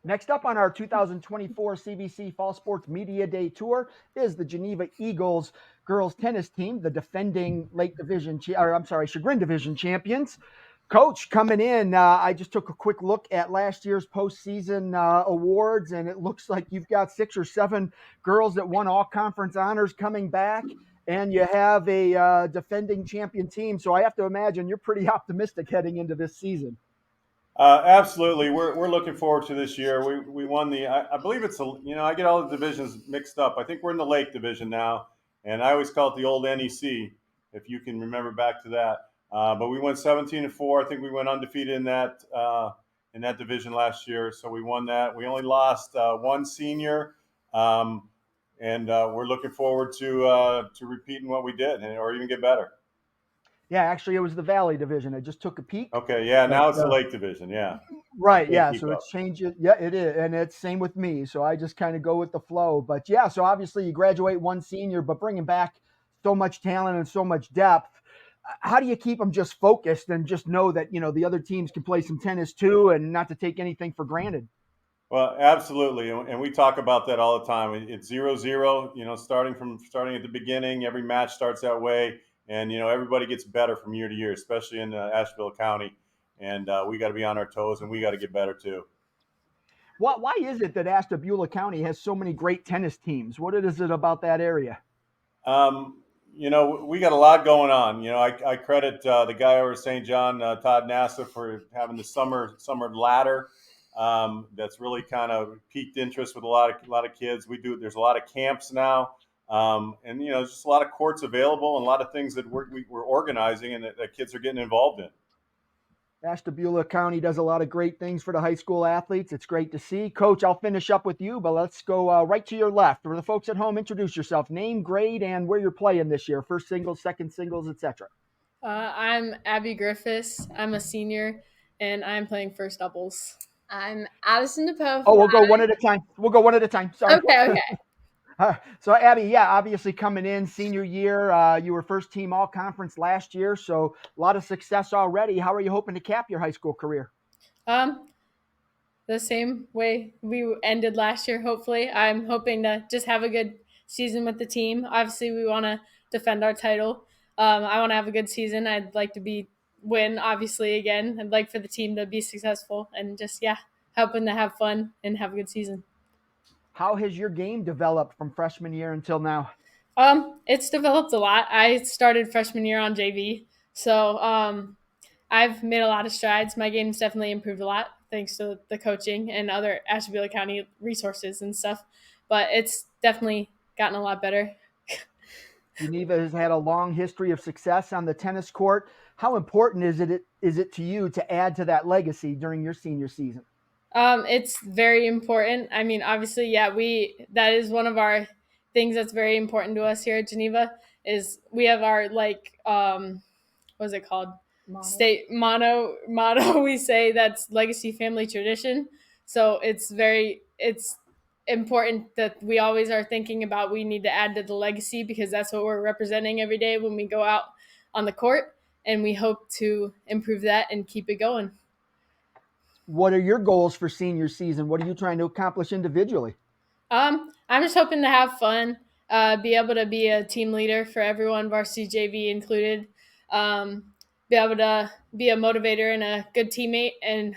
Next up on our 2024 CVC Fall Sports Media Day Tour is the Geneva Eagles girls tennis team, the defending Chagrin Division champions. Coach, coming in, I just took a quick look at last year's postseason awards, and it looks like you've got 6 or 7 girls that won all conference honors coming back, and you have a defending champion team. So I have to imagine you're pretty optimistic heading into this season. Absolutely, we're looking forward to this year. We won I believe I get all the divisions mixed up. I think we're in the Lake Division now, and I always call it the old NEC, if you can remember back to that. But we went 17-4. I think we went undefeated in that division last year, so we won that. We only lost one senior, and we're looking forward to repeating what we did, or even get better. Yeah, actually, it was the Valley Division. I just took a peek. Okay, yeah, now it's the Lake Division, yeah. Right, yeah, so it's changing. Yeah, it is, and it's same with me. So I just kind of go with the flow. But yeah, so obviously you graduate one senior, but bringing back so much talent and so much depth, how do you keep them just focused and just know that, the other teams can play some tennis too and not to take anything for granted? Well, absolutely, and we talk about that all the time. It's 0-0. Starting at the beginning, every match starts that way, and everybody gets better from year to year, especially in Asheville County. And we got to be on our toes, and we got to get better too. Why is it that Ashtabula County has so many great tennis teams? What is it about that area? We got a lot going on. I credit the guy over at St. John, Todd Nassa, for having the summer ladder. That's really kind of piqued interest with a lot of kids. There's a lot of camps now, and there's just a lot of courts available and a lot of things that we're organizing and that kids are getting involved in. Ashtabula County does a lot of great things for the high school athletes. It's great to see. Coach, I'll finish up with you, but let's go right to your left. For the folks at home, introduce yourself, name, grade, and where you're playing this year. First singles, second singles, etc. I'm Abby Griffiths. I'm a senior, and I'm playing first doubles. I'm Addison DePoe. Oh, we'll go one at a time. Sorry. Okay. So, Abby, yeah, obviously coming in senior year, you were first team all conference last year, so a lot of success already. How are you hoping to cap your high school career? The same way we ended last year, hopefully. I'm hoping to just have a good season with the team. Obviously, we want to defend our title. I want to have a good season. I'd like to win, obviously, again. I'd like for the team to be successful and just, helping to have fun and have a good season. How has your game developed from freshman year until now? It's developed a lot. I started freshman year on JV, so I've made a lot of strides. My game's definitely improved a lot thanks to the coaching and other Ashtabula County resources and stuff, but it's definitely gotten a lot better. Geneva has had a long history of success on the tennis court. How important is it to you to add to that legacy during your senior season? It's very important. I mean, obviously, that is one of our things that's very important to us here at Geneva is we have our what's it called? State motto. We say that's legacy, family, tradition. So it's important that we always are thinking about we need to add to the legacy because that's what we're representing every day when we go out on the court, and we hope to improve that and keep it going. What are your goals for senior season? What are you trying to accomplish individually? I'm just hoping to have fun, be able to be a team leader for everyone, varsity JV included, be able to be a motivator and a good teammate, and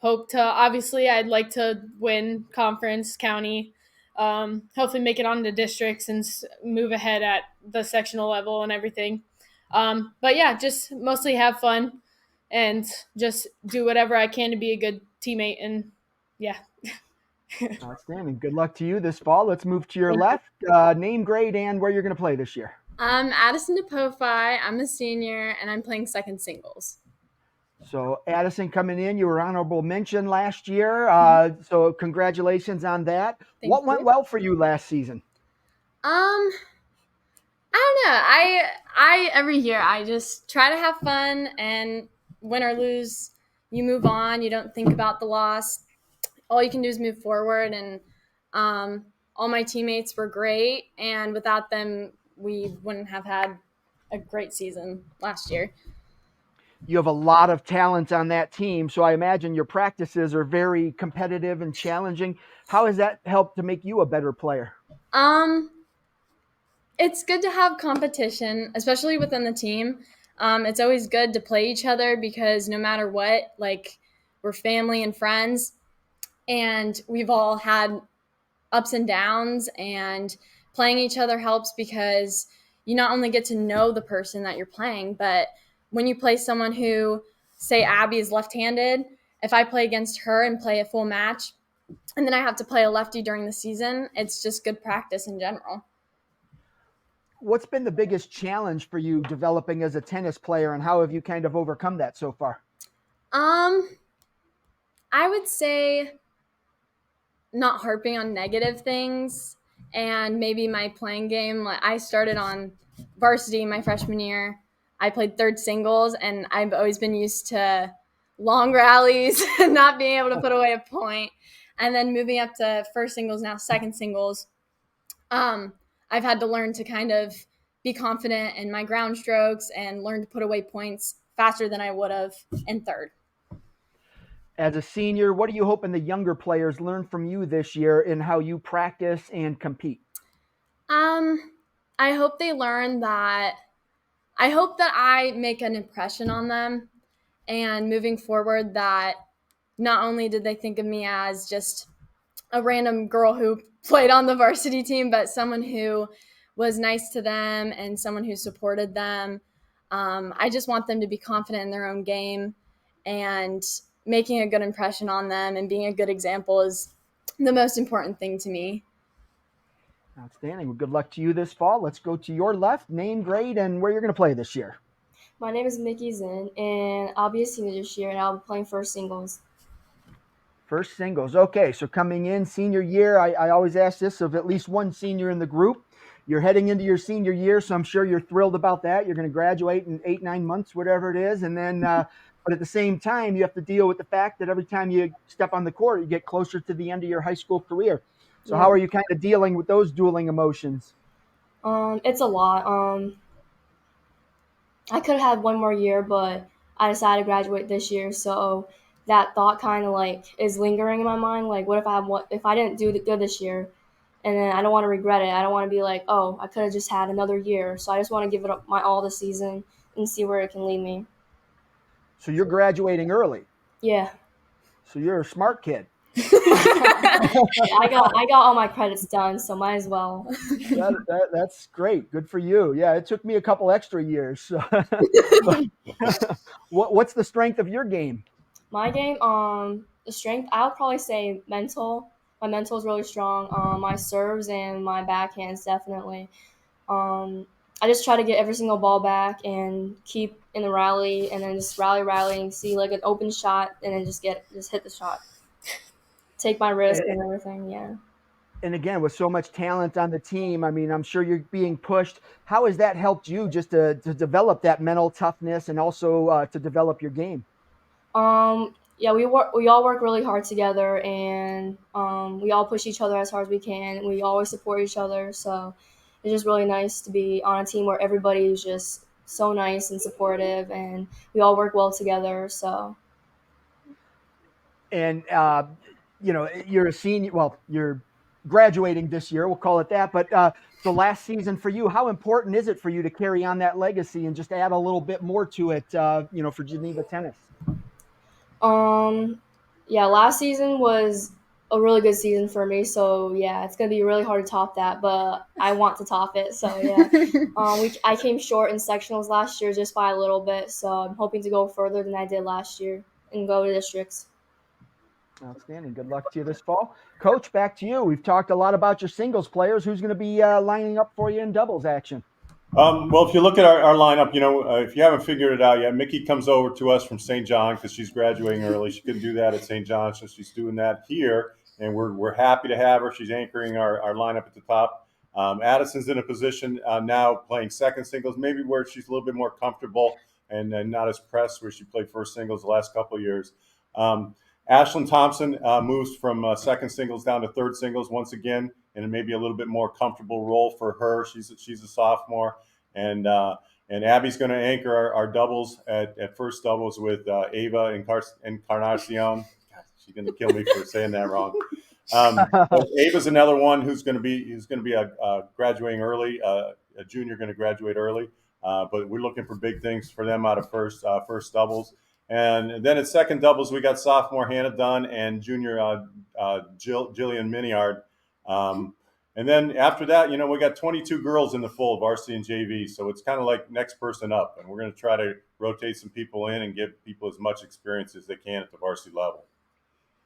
I'd like to win conference, county, hopefully make it on to districts and move ahead at the sectional level and everything. But yeah, just mostly have fun and just do whatever I can to be a good teammate. And yeah. Outstanding. Good luck to you this fall. Let's move to your left. Name, grade, and where you're going to play this year. I'm Addison DePoe. I'm a senior, and I'm playing second singles. So Addison coming in, you were honorable mention last year. So congratulations on that. What went well for you last season? I don't know. I every year I just try to have fun, and win or lose, you move on. You don't think about the loss. All you can do is move forward, and all my teammates were great, and without them, we wouldn't have had a great season last year. You have a lot of talent on that team, so I imagine your practices are very competitive and challenging. How has that helped to make you a better player? Um, it's good to have competition, especially within the team. It's always good to play each other because no matter what, like we're family and friends, and we've all had ups and downs, and playing each other helps because you not only get to know the person that you're playing, but when you play someone who, say Abby is left-handed, if I play against her and play a full match and then I have to play a lefty during the season, it's just good practice in general. What's been the biggest challenge for you developing as a tennis player, and how have you kind of overcome that so far? Um, I would say not harping on negative things and maybe my playing game. Like I started on varsity my freshman year. I played third singles and I've always been used to long rallies and not being able to put away a point. And then moving up to first singles, now second singles, um, I've had to learn to kind of be confident in my ground strokes and learn to put away points faster than I would have in third. As a senior, what are you hoping the younger players learn from you this year in how you practice and compete? Um, I hope they learn that. I hope that I make an impression on them, and moving forward, that not only did they think of me as just a random girl who played on the varsity team, but someone who was nice to them and someone who supported them. I just want them to be confident in their own game, and making a good impression on them and being a good example is the most important thing to me. Outstanding. Well, good luck to you this fall. Let's go to your left, name, grade, and where you're going to play this year. My name is Mickey Zinn, and I'll be a senior this year, and I'll be playing first singles. First singles. Okay, so coming in senior year, I always ask this of at least one senior in the group. You're heading into your senior year, so I'm sure you're thrilled about that. You're going to graduate in 8, 9 months, whatever it is. And then, but at the same time, you have to deal with the fact that every time you step on the court, you get closer to the end of your high school career. So Yeah. how are you kind of dealing with those dueling emotions? It's a lot. I could have had one more year, but I decided to graduate this year, so that thought kind of like is lingering in my mind. Like, what if I didn't do good this year, and then I don't want to regret it. I don't want to be like, oh, I could have just had another year. So I just want to give it up my all this season and see where it can lead me. So you're graduating early. Yeah, So you're a smart kid. I got all my credits done, so might as well. That's great. Good for you. Yeah, it took me a couple extra years. So. What's the strength of your game? My game, the strength, I would probably say mental. My mental is really strong. My serves and my backhands definitely. I just try to get every single ball back and keep in the rally, and then just rally, and see like an open shot, and then just hit the shot. Take my risk and everything. Yeah. And again, with so much talent on the team, I mean, I'm sure you're being pushed. How has that helped you just to develop that mental toughness and also to develop your game? Yeah, we all work really hard together, and we all push each other as hard as we can. We always support each other, so it's just really nice to be on a team where everybody is just so nice and supportive, and we all work well together. So And you're a senior. Well, you're graduating this year. We'll call it that. But the last season for you, how important is it for you to carry on that legacy and just add a little bit more to it? For Geneva tennis. Yeah, last season was a really good season for me. So yeah, it's gonna be really hard to top that, but I want to top it. So yeah, I came short in sectionals last year just by a little bit. So I'm hoping to go further than I did last year and go to districts. Outstanding. Good luck to you this fall. Coach, back to you. We've talked a lot about your singles players. Who's going to be lining up for you in doubles action? Well, if you look at our lineup, if you haven't figured it out yet, Mickey comes over to us from St. John because she's graduating early. She couldn't do that at St. John, so she's doing that here, and we're happy to have her. She's anchoring our lineup at the top. Addison's in a position now playing second singles, maybe where she's a little bit more comfortable and not as pressed where she played first singles the last couple of years. Ashlyn Thompson moves from second singles down to third singles once again, and maybe a little bit more comfortable role for her. She's a sophomore, and And Abby's going to anchor our doubles at first doubles with Ava Encarnacion. God, she's going to kill me for saying that wrong. But Ava's another one who's going to be graduating early, a junior going to graduate early. But we're looking for big things for them out of first doubles. And then at second doubles, we got sophomore Hannah Dunn and junior Jillian Miniard. And then after that, we got 22 girls in the full varsity and JV. So it's kind of like next person up. And we're going to try to rotate some people in and give people as much experience as they can at the varsity level.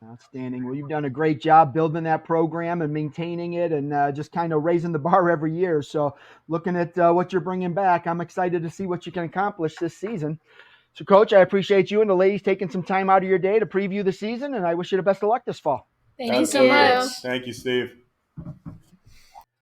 Outstanding. Well, you've done a great job building that program and maintaining it and just kind of raising the bar every year. So looking at what you're bringing back, I'm excited to see what you can accomplish this season. So, Coach, I appreciate you and the ladies taking some time out of your day to preview the season, and I wish you the best of luck this fall. Thank you so much. Thank you, Steve.